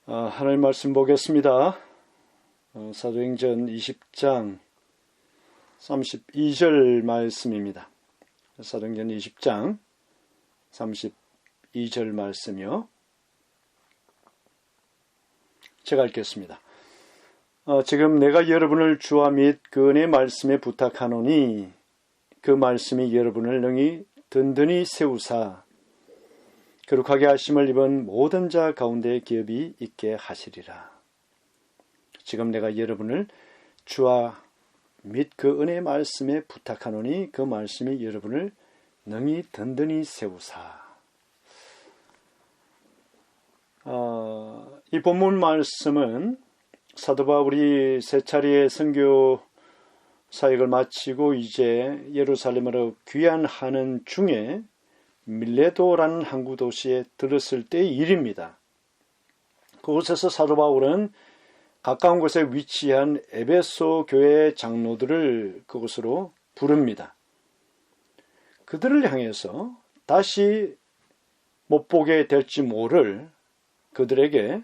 하나님 말씀 보겠습니다. 사도행전 20장 32절 말씀입니다. 사도행전 20장 32절 말씀이요. 제가 읽겠습니다. 지금 내가 여러분을 주와 및 그 은혜의 말씀에 부탁하노니 그 말씀이 여러분을 능히 든든히 세우사 거룩하게 하심을 입은 모든 자 가운데 기업이 있게 하시리라. 지금 내가 여러분을 주와 및 그 은혜의 말씀에 부탁하노니 그 말씀이 여러분을 능히 든든히 세우사. 이 본문 말씀은 사도 바울이 세 차례의 선교 사역을 마치고 이제 예루살렘으로 귀환하는 중에 밀레도라는 항구 도시에 들었을 때의 일입니다. 그곳에서 사도 바울은 가까운 곳에 위치한 에베소 교회 장로들을 그곳으로 부릅니다. 그들을 향해서 다시 못 보게 될지 모를 그들에게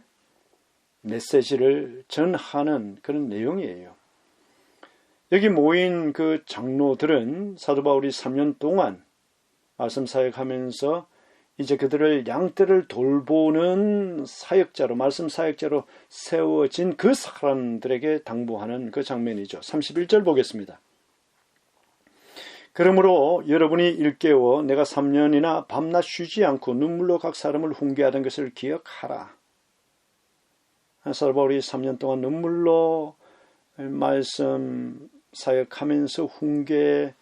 메시지를 전하는 그런 내용이에요. 여기 모인 그 장로들은 사도 바울이 3년 동안 말씀 사역하면서 이제 그들을 양떼를 돌보는 사역자로, 말씀 사역자로 세워진 그 사람들에게 당부하는 그 장면이죠. 31절 보겠습니다. 그러므로 여러분이 일깨워 내가 3년이나 밤낮 쉬지 않고 눈물로 각 사람을 훈계하던 것을 기억하라. 사도 바울이 3년 동안 눈물로 말씀 사역하면서 훈계한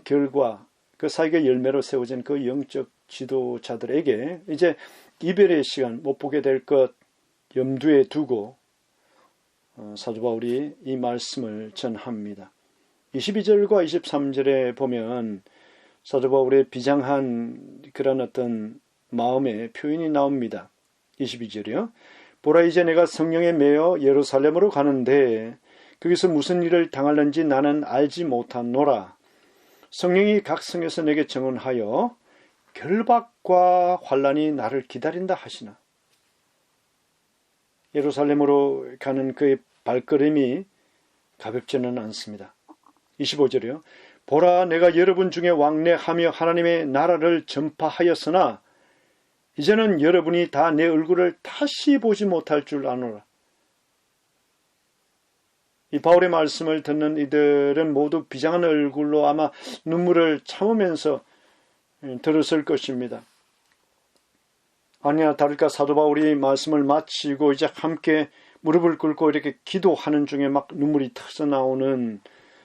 결과 그 사역의 열매로 세워진 그 영적 지도자들에게 이제 이별의 시간 못 보게 될 것 염두에 두고 사도 바울이 이 말씀을 전합니다. 22절과 23절에 보면 사도 바울의 비장한 그런 어떤 마음의 표현이 나옵니다. 22절이요. 보라 이제 내가 성령에 매여 예루살렘으로 가는데 거기서 무슨 일을 당할는지 나는 알지 못하노라. 성령이 각 성에서 내게 증언하여 결박과 환난이 나를 기다린다 하시나. 예루살렘으로 가는 그의 발걸음이 가볍지는 않습니다. 25절이요. 보라 내가 여러분 중에 왕래하며 하나님의 나라를 전파하였으나 이제는 여러분이 다 내 얼굴을 다시 보지 못할 줄 아노라. 이 바울의 말씀을 듣는 이들은 모두 비장한 얼굴로 아마 눈물을 참으면서 들었을 것입니다. 아니야 다를까 사도 바울이 말씀을 마치고 이제 함께 무릎을 꿇고 이렇게 기도하는 중에 막 눈물이 터져 나오는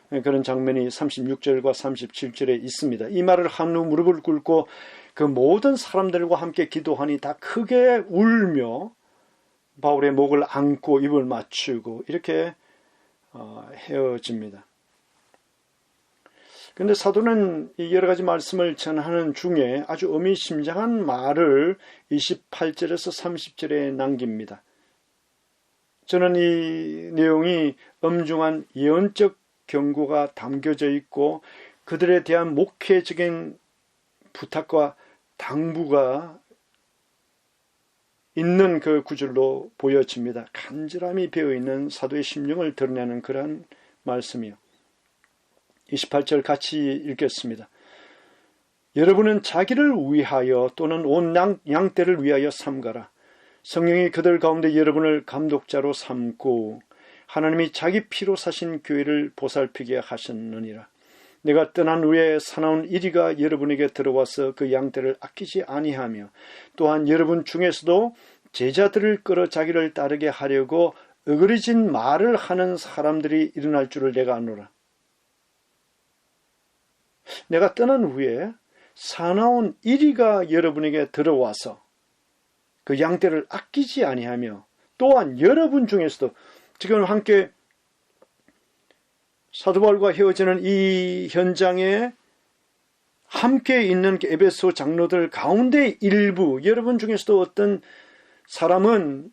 그런 장면이 36절과 37절에 있습니다. 이 말을 한 후 무릎을 꿇고 그 모든 사람들과 함께 기도하니 다 크게 울며 바울의 목을 안고 입을 맞추고 이렇게 헤어집니다. 그런데 사도는 이 여러 가지 말씀을 전하는 중에 아주 의미심장한 말을 28절에서 30절에 남깁니다. 저는 이 내용이 엄중한 예언적 경고가 담겨져 있고 그들에 대한 목회적인 부탁과 당부가 있는 그 구절로 보여집니다. 간절함이 배어있는 사도의 심령을 드러내는 그러한 말씀이요. 28절 같이 읽겠습니다. 여러분은 자기를 위하여 또는 온 양떼를 위하여 삼가라. 성령이 그들 가운데 여러분을 감독자로 삼고 하나님이 자기 피로 사신 교회를 보살피게 하셨느니라. 내가 떠난 후에 사나운 이리가 여러분에게 들어와서 그 양떼를 아끼지 아니하며 또한 여러분 중에서도 제자들을 끌어 자기를 따르게 하려고 어그러진 말을 하는 사람들이 일어날 줄을 내가 아노라. 내가 떠난 후에 사나운 이리가 여러분에게 들어와서 그 양떼를 아끼지 아니하며 또한 여러분 중에서도 지금 함께 사도 바울과 헤어지는 이 현장에 함께 있는 에베소 장로들 가운데 일부 여러분 중에서도 어떤 사람은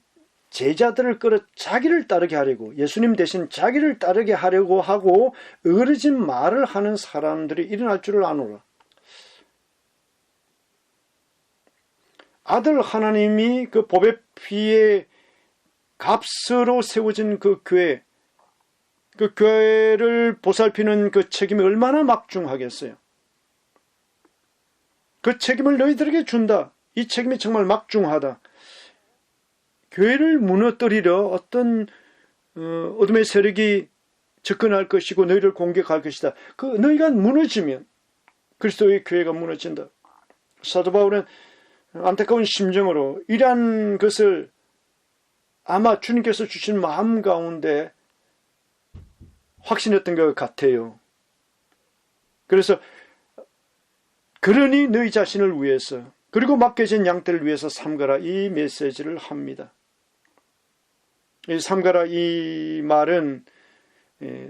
제자들을 끌어 자기를 따르게 하려고 예수님 대신 자기를 따르게 하려고 하고 어그러진 말을 하는 사람들이 일어날 줄을 아노라. 아들 하나님이 그 보배 피에 값으로 세워진 그 교회, 그 교회를 보살피는 그 책임이 얼마나 막중하겠어요. 그 책임을 너희들에게 준다. 이 책임이 정말 막중하다. 교회를 무너뜨리려 어떤 어둠의 세력이 접근할 것이고 너희를 공격할 것이다. 그 너희가 무너지면 그리스도의 교회가 무너진다. 사도 바울은 안타까운 심정으로 이러한 것을 아마 주님께서 주신 마음 가운데 확신했던 것 같아요. 그래서 그러니 너희 자신을 위해서 그리고 맡겨진 양떼를 위해서 삼가라 이 메시지를 합니다. 이 삼가라 이 말은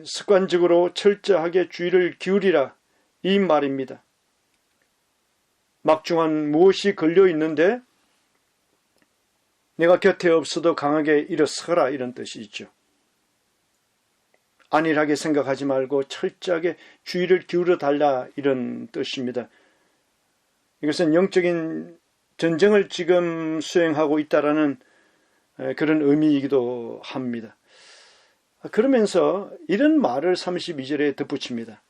습관적으로 철저하게 주의를 기울이라 이 말입니다. 막중한 무엇이 걸려 있는데 내가 곁에 없어도 강하게 일어서라 이런 뜻이 있죠. 안일하게 생각하지 말고 철저하게 주의를 기울여 달라 이런 뜻입니다. 이것은 영적인 전쟁을 지금 수행하고 있다라는 그런 의미이기도 합니다. 그러면서 이런 말을 32절에 덧붙입니다.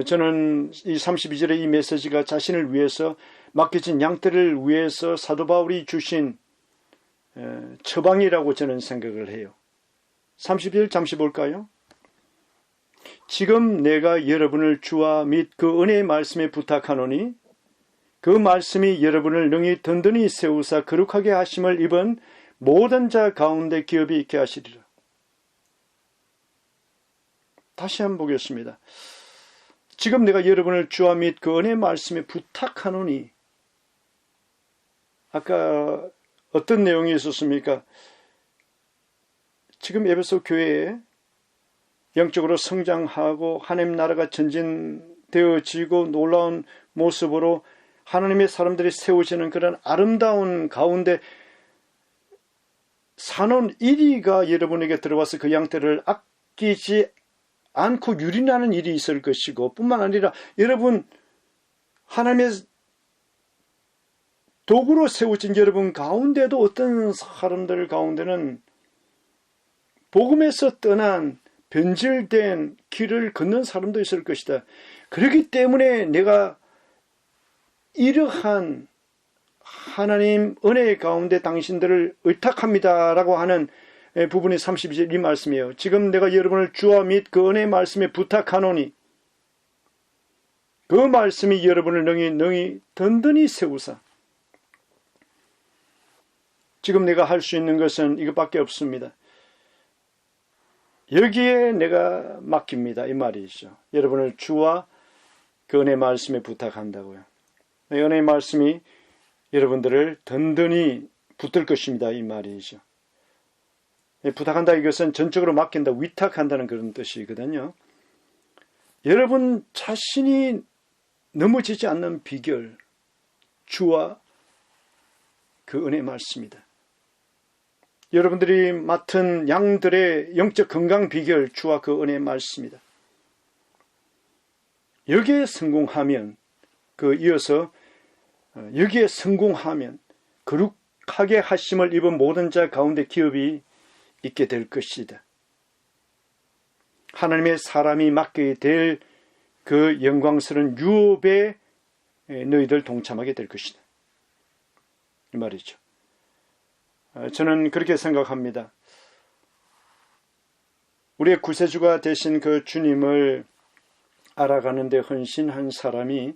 저는 이 32절의 이 메시지가 자신을 위해서 맡겨진 양떼를 위해서 사도 바울이 주신 처방이라고 저는 생각을 해요. 30절 잠시 볼까요? 지금 내가 여러분을 주와 및 그 은혜의 말씀에 부탁하노니 그 말씀이 여러분을 능히 든든히 세우사 거룩하게 하심을 입은 모든 자 가운데 기업이 있게 하시리라. 다시 한번 보겠습니다. 지금 내가 여러분을 주와 및 그 은혜의 말씀에 부탁하노니 아까 어떤 내용이 있었습니까? 지금 에베소 교회에 영적으로 성장하고 하나님 나라가 전진되어지고 놀라운 모습으로 하나님의 사람들이 세워지는 그런 아름다운 가운데 산원 1위가 여러분에게 들어와서 그 양떼를 아끼지 않고 유린하는 일이 있을 것이고 뿐만 아니라 여러분 하나님의 도구로 세워진 여러분 가운데도 어떤 사람들 가운데는 복음에서 떠난 변질된 길을 걷는 사람도 있을 것이다. 그렇기 때문에 내가 이러한 하나님 은혜 가운데 당신들을 의탁합니다라고 하는 부분이 32절 이 말씀이에요. 지금 내가 여러분을 주와 및 그 은혜의 말씀에 부탁하노니 그 말씀이 여러분을 능히 든든히 세우사. 지금 내가 할 수 있는 것은 이것밖에 없습니다. 여기에 내가 맡깁니다. 이 말이죠. 여러분을 주와 그 은혜의 말씀에 부탁한다고요. 은혜의 말씀이 여러분들을 든든히 붙들 것입니다. 이 말이죠. 부탁한다 이것은 전적으로 맡긴다, 위탁한다는 그런 뜻이거든요. 여러분 자신이 넘어지지 않는 비결, 주와 그 은혜의 말씀이다. 여러분들이 맡은 양들의 영적 건강 비결, 주와 그 은혜의 말씀이다. 여기에 성공하면, 이어서 여기에 성공하면 거룩하게 하심을 입은 모든 자 가운데 기업이 있게 될 것이다. 하나님의 사람이 맡게 될 그 영광스러운 유업에 너희들 동참하게 될 것이다. 이 말이죠. 저는 그렇게 생각합니다. 우리의 구세주가 되신 그 주님을 알아가는 데 헌신한 사람이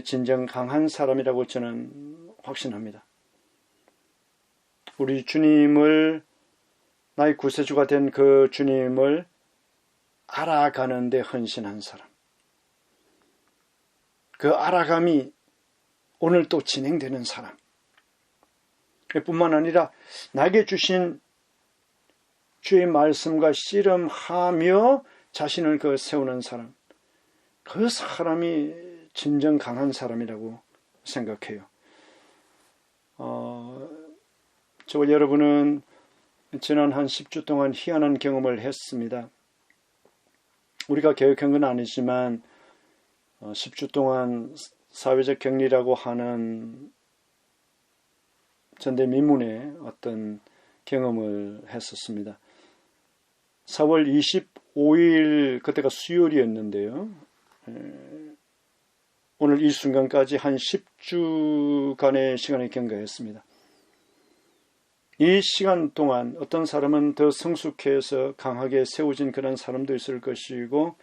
진정 강한 사람이라고 저는 확신합니다. 우리 주님을, 나의 구세주가 된 그 주님을 알아가는 데 헌신한 사람. 그 알아감이 오늘 또 진행되는 사람. 뿐만 아니라 나에게 주신 주의 말씀과 씨름하며 자신을 세우는 사람. 그 사람이 진정 강한 사람이라고 생각해요. 저와 여러분은 지난 한 10주 동안 희한한 경험을 했습니다. 우리가 계획한 건 아니지만 10주 동안 사회적 격리라고 하는 전대미문의 어떤 경험을 했었습니다. 4월 25일 그때가 수요일이었는데요. 오늘 이 순간까지 한 10주간의 시간을 경과했습니다. 이 시간 동안 어떤 사람은 더 성숙해서 강하게 세워진 그런 사람도 있을 것이고,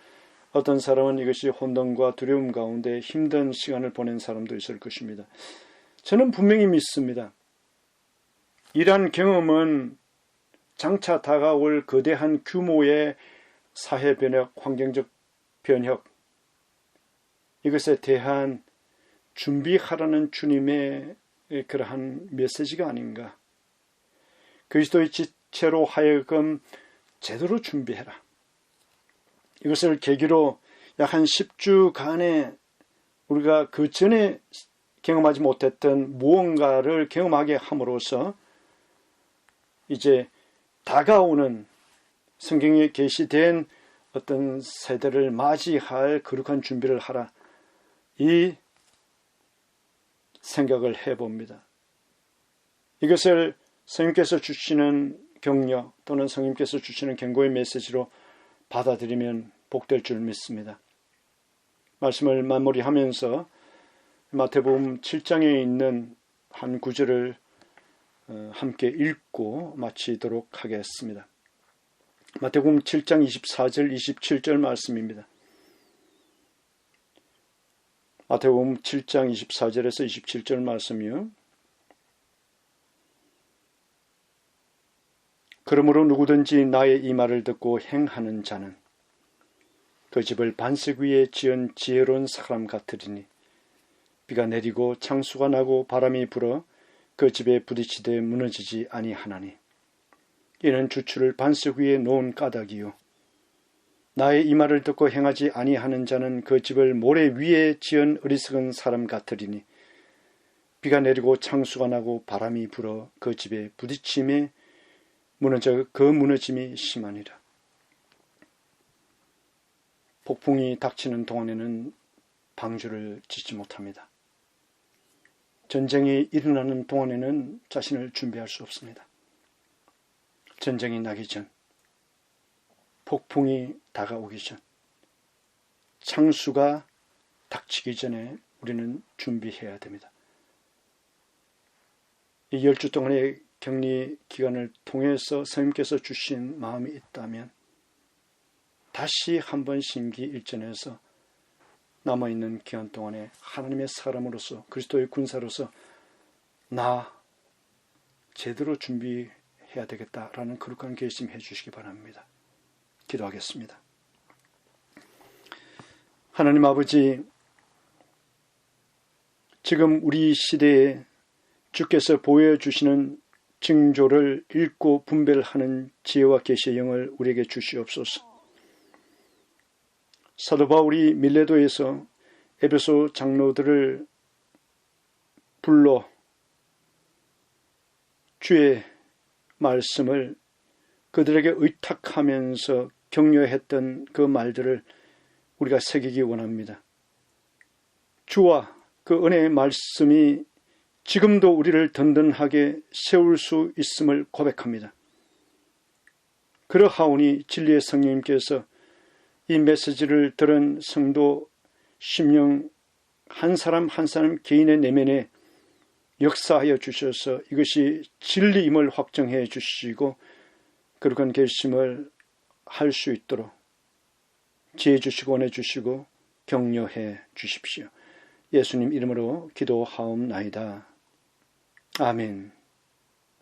어떤 사람은 이것이 혼돈과 두려움 가운데 힘든 시간을 보낸 사람도 있을 것입니다. 저는 분명히 믿습니다. 이러한 경험은 장차 다가올 거대한 규모의 사회 변혁, 환경적 변혁, 이것에 대한 준비하라는 주님의 그러한 메시지가 아닌가. 그리스도의 지체로 하여금 제대로 준비해라. 이것을 계기로 약 한 10주간의 우리가 그 전에 경험하지 못했던 무언가를 경험하게 함으로써 이제 다가오는 성경에 계시된 어떤 세대를 맞이할 거룩한 준비를 하라. 이 생각을 해봅니다. 이것을 성령께서 주시는 격려 또는 성령께서 주시는 경고의 메시지로 받아들이면 복될 줄 믿습니다. 말씀을 마무리하면서 마태복음 7장에 있는 한 구절을 함께 읽고 마치도록 하겠습니다. 마태복음 7장 24절 27절 말씀입니다. 마태복음 7장 24절에서 27절 말씀이요. 그러므로 누구든지 나의 이 말을 듣고 행하는 자는 그 집을 반석 위에 지은 지혜로운 사람 같으리니 비가 내리고 창수가 나고 바람이 불어 그 집에 부딪히되 무너지지 아니하나니 이는 주추를 반석 위에 놓은 까닭이요 나의 이 말을 듣고 행하지 아니하는 자는 그 집을 모래 위에 지은 어리석은 사람 같으리니 비가 내리고 창수가 나고 바람이 불어 그 집에 부딪힘에 그 무너짐이 심하니라. 폭풍이 닥치는 동안에는 방주를 짓지 못합니다. 전쟁이 일어나는 동안에는 자신을 준비할 수 없습니다. 전쟁이 나기 전, 폭풍이 다가오기 전, 창수가 닥치기 전에 우리는 준비해야 됩니다. 이 10주 동안의 격리 기간을 통해서 성령께서 주신 마음이 있다면 다시 한번 심기일전해서 남아있는 기간 동안에 하나님의 사람으로서 그리스도의 군사로서 나 제대로 준비해야 되겠다라는 거룩한 결심해 주시기 바랍니다. 기도하겠습니다. 하나님 아버지, 지금 우리 시대에 주께서 보여주시는 징조를 읽고 분별하는 지혜와 계시의 영을 우리에게 주시옵소서. 사도 바울이 밀레도에서 에베소 장로들을 불러 주의 말씀을 그들에게 의탁하면서 격려했던 그 말들을 우리가 새기기 원합니다. 주와 그 은혜의 말씀이 지금도 우리를 든든하게 세울 수 있음을 고백합니다. 그러하오니 진리의 성령님께서 이 메시지를 들은 성도 심령 한 사람 한 사람 개인의 내면에 역사하여 주셔서 이것이 진리임을 확정해 주시고 그러한 결심을 할 수 있도록 지혜 주시고 원해 주시고 격려해 주십시오. 예수님 이름으로 기도하옵나이다. 아멘.